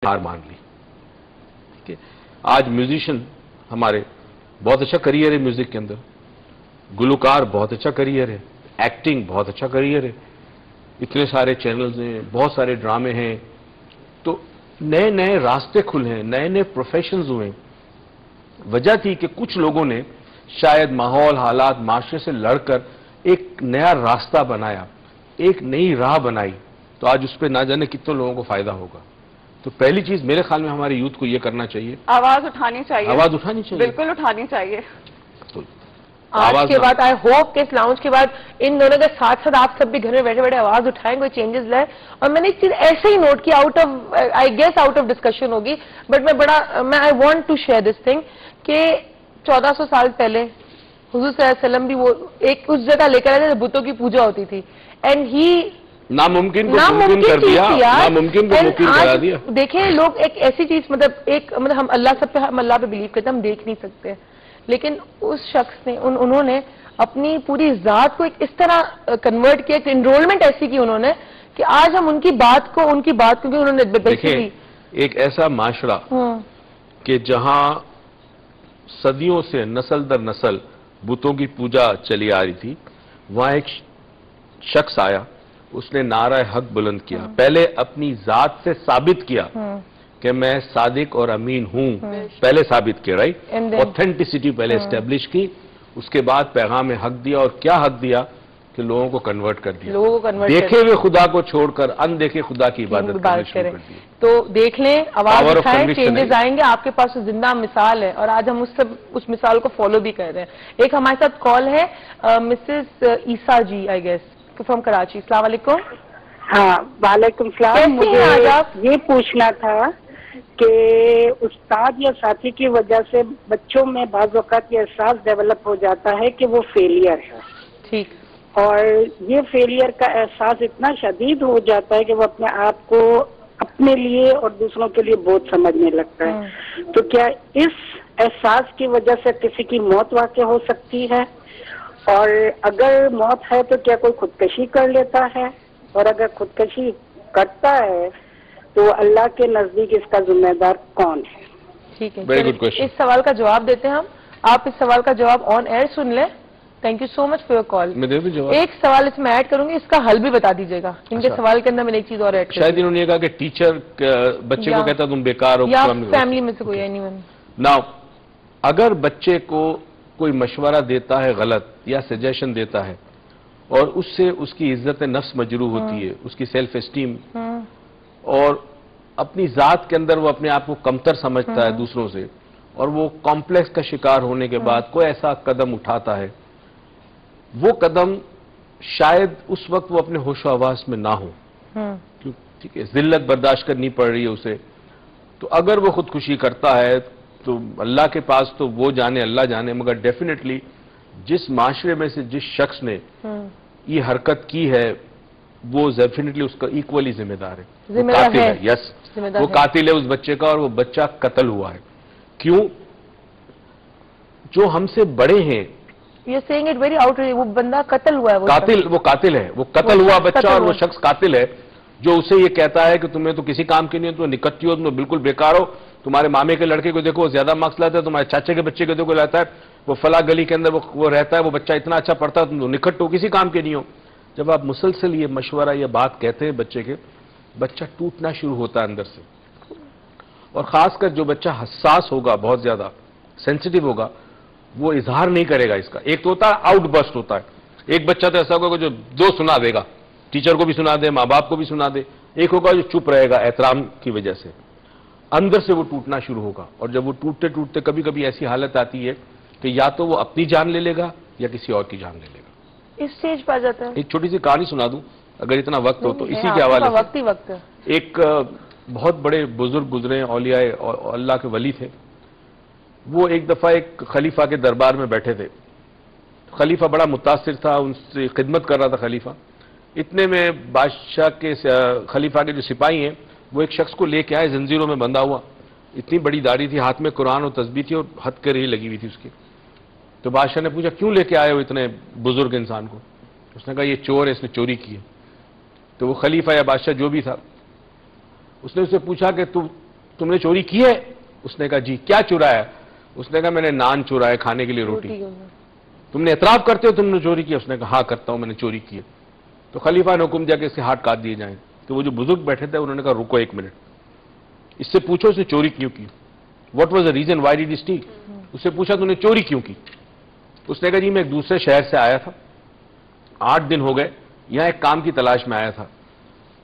ہار مان لی. ٹھیک ہے, آج میوزیشین ہمارے بہت اچھا کریئر ہے میوزک کے اندر, گلوکار بہت اچھا کریئر ہے, ایکٹنگ بہت اچھا کریئر ہے, اتنے سارے چینلز ہیں, بہت سارے ڈرامے ہیں, تو نئے نئے راستے کھلے ہیں, نئے نئے پروفیشنز ہوئے ہیں. وجہ تھی کہ کچھ لوگوں نے شاید ماحول, حالات, معاشرے سے لڑ کر ایک نیا راستہ بنایا, ایک نئی راہ بنائی, تو آج اس پہ نہ جانے کتنے لوگوں کو فائدہ ہوگا. تو پہلی چیز میرے خیال میں ہمارے یوتھ کو یہ کرنا چاہیے, آواز اٹھانی چاہیے, آواز اٹھانی چاہیے, بالکل اٹھانی چاہیے. آج کے بعد آئی ہوپ کہ اس لاؤنج کے بعد ان دونوں کے ساتھ ساتھ آپ سب بھی گھر میں بیٹھے بیٹھے آواز اٹھائیں, کوئی چینجز لائیں. اور میں نے ایک چیز ایسے ہی نوٹ کی, out of I guess out of discussion ہوگی, بٹ میں I want to share this thing کہ 1400 سال پہلے حضور صلی اللہ علیہ وسلم بھی وہ ایک اس جگہ لے کر آئے تھے بتوں کی پوجا ہوتی تھی, اینڈ ہی ناممکن کو ممکن کر دیا, ناممکن کو ممکن کرا دیا. دیکھیں لوگ ایک ایسی چیز مطلب ہم اللہ پہ بلیو کرتے ہیں, ہم دیکھ نہیں سکتے, لیکن اس شخص نے انہوں نے اپنی پوری ذات کو اس طرح کنورٹ کیا, کہ انرولمنٹ ایسی کی انہوں نے کہ آج ہم ان کی بات کو کیونکہ انہوں نے دیکھیں ایک ایسا معاشرہ کہ جہاں صدیوں سے نسل در نسل بتوں کی پوجا چلی آ رہی تھی, وہاں ایک شخص آیا, اس نے نعرہ حق بلند کیا, پہلے اپنی ذات سے ثابت کیا کہ میں صادق اور امین ہوں, پہلے ثابت کیا, رائٹ, اوتھینٹسٹی پہلے اسٹیبلش کی, اس کے بعد پیغام حق دیا, اور کیا حق دیا کہ لوگوں کو کنورٹ کر دیا, دیکھے ہوئے خدا کو چھوڑ کر اندیکھے خدا کی عبادت کرنا شروع کر دی. تو دیکھ لیں, آواز اٹھائیں, چینجز آئیں گے. آپ کے پاس زندہ مثال ہے, اور آج ہم اس مثال کو فالو بھی کر رہے ہیں. ایک ہمارے ساتھ کال ہے Mrs Isa ji, I guess from Karachi. السلام علیکم. ہاں وعلیکم السلام. مجھے یہ پوچھنا تھا کہ استاد یا ساتھی کی وجہ سے بچوں میں بعض اوقات یہ احساس ڈیولپ ہو جاتا ہے کہ وہ فیلئر ہے, ٹھیک, اور یہ فیلئر کا احساس اتنا شدید ہو جاتا ہے کہ وہ اپنے آپ کو اپنے لیے اور دوسروں کے لیے بہت سمجھنے لگتا ہے. تو کیا اس احساس کی وجہ سے کسی کی موت واقع ہو سکتی ہے؟ اور اگر موت ہے تو کیا کوئی خودکشی کر لیتا ہے؟ اور اگر خودکشی کرتا ہے تو اللہ کے نزدیک اس کا ذمہ دار کون ہے؟ ٹھیک ہے, اس سوال کا جواب دیتے ہیں ہم. آپ اس سوال کا جواب آن ایئر سن لیں. Thank you so much for your call. ایک سوال اس میں ایڈ کروں گی, اس کا حل بھی بتا دیجیے گا. ان کے سوال کے اندر میں نے ایک چیز اور ایڈ کی, شاید انہوں نے کہا کہ ٹیچر بچے کو کہتا تم بیکار ہو, یا فیملی میں سے کوئی اینی ون. ناؤ اگر بچے کو کوئی مشورہ دیتا ہے غلط یا سجیشن دیتا ہے, اور اس سے اس کی عزت نفس مجروح ہوتی ہے, اس کی سیلف اسٹیم, اور اپنی ذات کے اندر وہ اپنے آپ کو کمتر سمجھتا ہے دوسروں سے, اور وہ کمپلیکس کا شکار ہونے کے بعد کوئی ایسا قدم اٹھاتا ہے, وہ قدم شاید اس وقت وہ اپنے ہوش و حواس میں نہ ہو, ٹھیک ہے, ذلت برداشت کرنی پڑ رہی ہے اسے, تو اگر وہ خودکشی کرتا ہے تو اللہ کے پاس تو وہ جانے, اللہ جانے, مگر ڈیفینیٹلی جس معاشرے میں سے جس شخص نے یہ حرکت کی ہے وہ ڈیفینیٹلی اس کا ایکولی ذمہ دار ہے, وہ قاتل ہے. یس, وہ قاتل ہے اس بچے کا, اور وہ بچہ قتل ہوا ہے. کیوں؟ جو ہم سے بڑے ہیں, وہ بندہ قتل ہوا ہے, وہ قاتل ہے, وہ قتل ہوا بچہ, اور وہ شخص قاتل ہے جو اسے یہ کہتا ہے کہ تمہیں تو کسی کام کی نہیں, تم نکتی ہو, تم بالکل بیکار ہو, تمہارے مامے کے لڑکے کو دیکھو وہ زیادہ مارکس لاتا ہے, تمہارے چاچے کے بچے کو دیکھو لاتا ہے, وہ فلاں گلی کے اندر وہ رہتا ہے, وہ بچہ اتنا اچھا پڑھتا ہے, تم تو نکٹ ہو, کسی کام کے نہیں ہو. جب آپ مسلسل یہ مشورہ یہ بات کہتے ہیں بچے کے, بچہ ٹوٹنا شروع ہوتا ہے اندر سے. اور خاص کر جو بچہ حساس ہوگا, بہت زیادہ سینسٹیو ہوگا, وہ اظہار نہیں کرے گا اس کا. ایک تو ہوتا ہے آؤٹ برسٹ ہوتا ہے, ایک بچہ تو ایسا ہوگا جو دو سنا دے گا, ٹیچر کو بھی سنا دے, ماں باپ کو بھی سنا دے. ایک ہوگا جو چپ رہے گا احترام کی وجہ سے, اندر سے وہ ٹوٹنا شروع ہوگا. اور جب وہ ٹوٹتے ٹوٹتے کبھی کبھی ایسی حالت آتی ہے کہ یا تو وہ اپنی جان لے لے گا یا کسی اور کی جان لے لے گا. اس اسٹیج پر جاتا ہے. ایک چھوٹی سی کہانی سنا دوں اگر اتنا وقت ہو تو, اسی کے حوالے سے. وقت ہی وقت ہے. ایک بہت بڑے بزرگ گزرے, اولیاء اللہ کے ولی تھے. وہ ایک دفعہ ایک خلیفہ کے دربار میں بیٹھے تھے. خلیفہ بڑا متاثر تھا, ان سے خدمت کر رہا تھا خلیفہ. اتنے میں بادشاہ کے خلیفہ کے جو سپاہی ہیں وہ ایک شخص کو لے کے آئے, زنجیروں میں بندھا ہوا, اتنی بڑی داڑھی تھی, ہاتھ میں قرآن اور تسبیح تھی, اور ہتھ کرے لگی ہوئی تھی اس کی. تو بادشاہ نے پوچھا کیوں لے کے آئے ہو اتنے بزرگ انسان کو؟ اس نے کہا یہ چور ہے, اس نے چوری کی ہے. تو وہ خلیفہ یا بادشاہ جو بھی تھا, اس نے اس سے پوچھا کہ تو تم نے چوری کی ہے؟ اس نے کہا جی. کیا چرایا؟ اس نے کہا میں نے نان چرائے کھانے کے لیے روٹی. تم نے اعتراف کرتے ہو تم نے چوری کی؟ اس نے کہا ہاں کرتا ہوں میں نے چوری کی ہے. تو خلیفہ نے حکم دیا کہ اس کے ہاتھ کاٹ دیے جائیں. تو وہ جو بزرگ بیٹھے تھے انہوں نے کہا رکو ایک منٹ, اس سے پوچھو اس نے چوری کیوں کی, what was the reason why did he steal. اس سے پوچھا تم نے چوری کیوں کی؟ اس نے کہا جی میں ایک دوسرے شہر سے آیا تھا, 8 دن ہو گئے, یہاں ایک کام کی تلاش میں آیا تھا,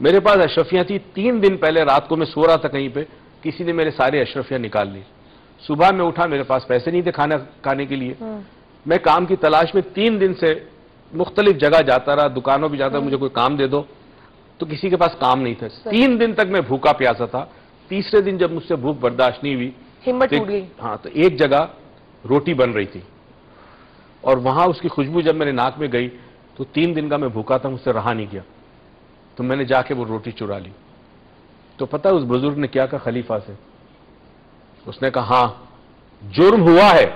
میرے پاس اشرفیاں تھی, 3 دن پہلے رات کو میں سو رہا تھا کہیں پہ, کسی نے میرے سارے اشرفیاں نکال لی. صبح میں اٹھا میرے پاس پیسے نہیں تھے کھانا کھانے کے لیے, میں کام کی تلاش میں 3 دن سے مختلف جگہ جاتا رہا, دکانوں پہ جاتا مجھے کوئی کام دے دو, تو کسی کے پاس کام نہیں تھا. 3 دن تک میں بھوکا پیاسا تھا. تیسرے دن جب مجھ سے بھوک برداشت نہیں ہوئی, ہمت ٹوٹ گئی. ہاں, تو ایک جگہ روٹی بن رہی تھی اور وہاں اس کی خوشبو جب میرے ناک میں گئی تو 3 دن کا میں بھوکا تھا, مجھ سے رہا نہیں گیا, تو میں نے جا کے وہ روٹی چرا لی. تو پتہ اس بزرگ نے کیا کہا خلیفہ سے؟ اس نے کہا ہاں جرم ہوا ہے,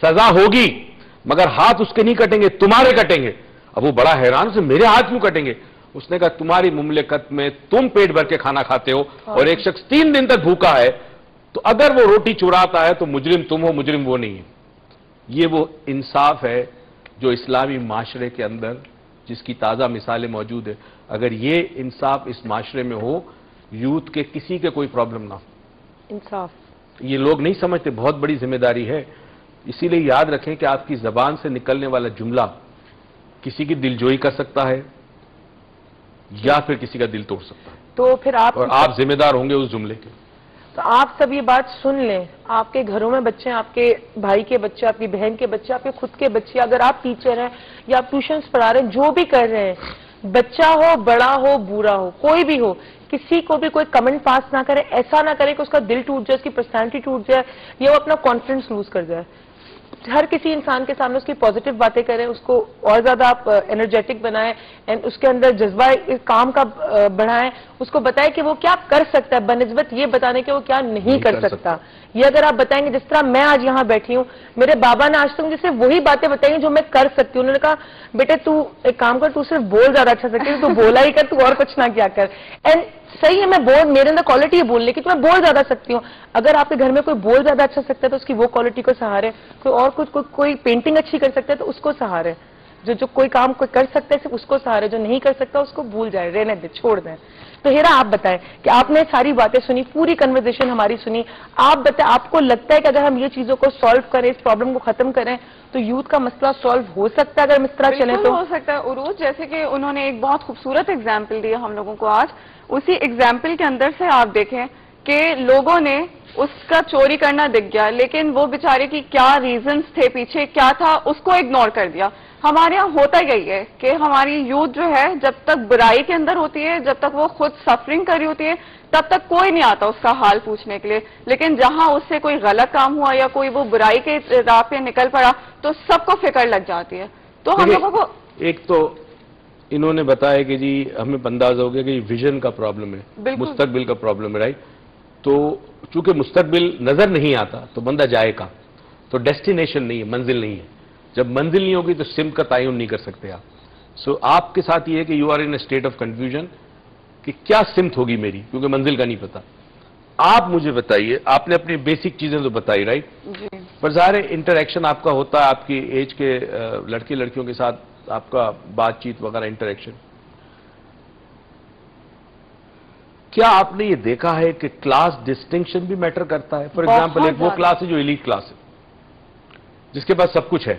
سزا ہوگی, مگر ہاتھ اس کے نہیں کٹیں گے, تمہارے کٹیں گے. اب وہ بڑا حیران سے میرے ہاتھ کیوں کٹیں گے؟ اس نے کہا تمہاری مملکت میں تم پیٹ بھر کے کھانا کھاتے ہو اور ایک شخص 3 دن تک بھوکا ہے, تو اگر وہ روٹی چراتا ہے تو مجرم تم ہو, مجرم وہ نہیں ہے. یہ وہ انصاف ہے جو اسلامی معاشرے کے اندر جس کی تازہ مثالیں موجود ہے. اگر یہ انصاف اس معاشرے میں ہو, یوتھ کے کسی کے کوئی پرابلم نہ ہو. انصاف یہ لوگ نہیں سمجھتے, بہت بڑی ذمہ داری ہے. اسی لیے یاد رکھیں کہ آپ کی زبان سے نکلنے والا جملہ کسی کی دلجوئی کر سکتا ہے یا پھر کسی کا دل توڑ سکتا ہے, تو پھر اور آپ ذمہ دار ہوں گے اس جملے کے. تو آپ سب یہ بات سن لیں, آپ کے گھروں میں بچے ہیں, آپ کے بھائی کے بچے, آپ کی بہن کے بچے, آپ کے خود کے بچے, اگر آپ ٹیچر ہیں یا آپ ٹیوشنز پڑھا رہے ہیں, جو بھی کر رہے ہیں, بچہ ہو بڑا ہو بوڑھا ہو کوئی بھی ہو, کسی کو بھی کوئی کمنٹ پاس نہ کرے, ایسا نہ کرے کہ اس کا دل ٹوٹ جائے, اس کی پرسنالٹی ٹوٹ جائے یا وہ اپنا کانفیڈنس لوز کر جائے. ہر کسی انسان کے سامنے اس کی پازیٹیو باتیں کریں, اس کو اور زیادہ آپ انرجیٹک بنائیں, اینڈ اس کے اندر جذبہ کام کا بڑھائیں, اس کو بتائیں کہ وہ کیا کر سکتا ہے بنسبت یہ بتانے کہ وہ کیا نہیں کر سکتا. یہ اگر آپ بتائیں گے, جس طرح میں آج یہاں بیٹھی ہوں, میرے بابا نے آج تک مجھے صرف وہی باتیں بتائی جو میں کر سکتی ہوں. انہوں نے کہا بیٹے تو ایک کام کر, تو صرف بول زیادہ اچھا سکتی ہے, تو بولا ہی کر, تو اور کچھ نہ کیا کر. اینڈ صحیح ہے, میں بول, میرے اندر کوالٹی ہے بولنے کی, تو میں بول زیادہ سکتی ہوں. اگر آپ کے گھر میں کوئی بول زیادہ اچھا سکتا ہے تو اس کی وہ کوالٹی کو سہارے, کوئی اور کچھ کوئی پینٹنگ اچھی کر سکتا ہے تو اس کو سہارے, جو کوئی کام کوئی کر سکتا ہے صرف اس کو سہارے, جو نہیں کر سکتا اس کو بھول جائے, رہنے دے, چھوڑ دیں. تو ہیرا آپ بتائیں کہ آپ نے ساری باتیں سنی, پوری کنورزیشن ہماری سنی, آپ بتائیں آپ کو لگتا ہے کہ اگر ہم یہ چیزوں کو سالو کریں, اس پرابلم کو ختم کریں, تو یوتھ کا مسئلہ سالو ہو سکتا ہے اگر ہم اس طرح چلیں تو؟ ہو سکتا ہے عروج, جیسے کہ انہوں نے ایک بہت خوبصورت ایگزامپل دیا ہم لوگوں کو آج. اسی ایگزامپل کے اندر سے آپ دیکھیں کہ لوگوں نے اس کا چوری کرنا دکھ گیا, لیکن وہ بیچارے کی کیا ریزنز تھے, پیچھے کیا تھا, اس کو اگنور کر دیا. ہمارے یہاں ہوتا یہی ہے کہ ہماری یوتھ جو ہے جب تک برائی کے اندر ہوتی ہے, جب تک وہ خود سفرنگ کر رہی ہوتی ہے, تب تک کوئی نہیں آتا اس کا حال پوچھنے کے لیے. لیکن جہاں اس سے کوئی غلط کام ہوا یا کوئی وہ برائی کے راہ پہ نکل پڑا تو سب کو فکر لگ جاتی ہے. تو ہم لوگوں کو ایک تو انہوں نے بتایا کہ جی ہمیں اندازہ ہو گیا کہ یہ ویژن کا پرابلم ہے, مستقبل کا پرابلم ہے, رائٹ. تو چونکہ مستقبل نظر نہیں آتا تو بندہ جائے کہاں, تو ڈیسٹینیشن نہیں ہے, منزل نہیں ہے. جب منزل نہیں ہوگی تو سمت کا تعین نہیں کر سکتے آپ. سو آپ کے ساتھ یہ ہے کہ you are in a state of confusion کہ کیا سمت ہوگی میری, کیونکہ منزل کا نہیں پتا. آپ مجھے بتائیے, آپ نے اپنی بیسک چیزیں تو بتائی, رائٹ, پر ظاہر انٹریکشن آپ کا ہوتا ہے آپ کی ایج کے لڑکے لڑکیوں کے ساتھ, آپ کا بات چیت وغیرہ انٹریکشن. کیا آپ نے یہ دیکھا ہے کہ کلاس ڈسٹنکشن بھی میٹر کرتا ہے؟ فار ایگزامپل ایک وہ کلاس ہے جو ایلیٹ کلاس ہے, جس کے پاس سب کچھ ہے.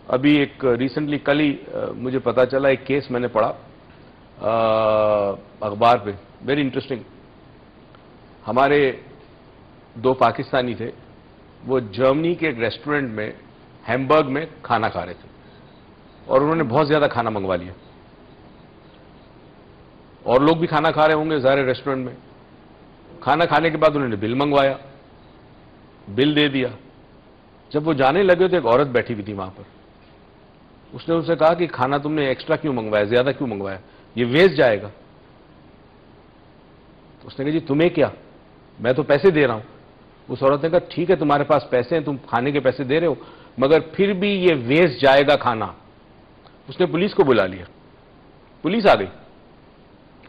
ابھی ایک ریسنٹلی کل ہی مجھے پتا چلا, ایک کیس میں نے پڑھا اخبار پہ, ویری انٹرسٹنگ. ہمارے 2 پاکستانی تھے, وہ جرمنی کے ایک ریسٹورنٹ میں ہیمبرگ میں کھانا کھا رہے تھے, اور انہوں نے بہت زیادہ کھانا منگوا لیا. اور لوگ بھی کھانا کھا رہے ہوں گے ظاہر ریسٹورنٹ میں. کھانا کھانے کے بعد انہوں نے بل منگوایا, بل دے دیا. جب وہ جانے لگے تو ایک عورت بیٹھی ہوئی تھی وہاں پر. اس نے ان سے کہا کہ کھانا تم نے ایکسٹرا کیوں منگوایا, زیادہ کیوں منگوایا, یہ ویسٹ جائے گا. تو اس نے کہا جی تمہیں کیا, میں تو پیسے دے رہا ہوں. اس عورت نے کہا ٹھیک ہے تمہارے پاس پیسے ہیں, تم کھانے کے پیسے دے رہے ہو, مگر پھر بھی یہ ویسٹ جائے گا کھانا. اس نے پولیس کو بلا لیا, پولیس آ گئی.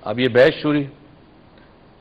اب یہ بحث شروع.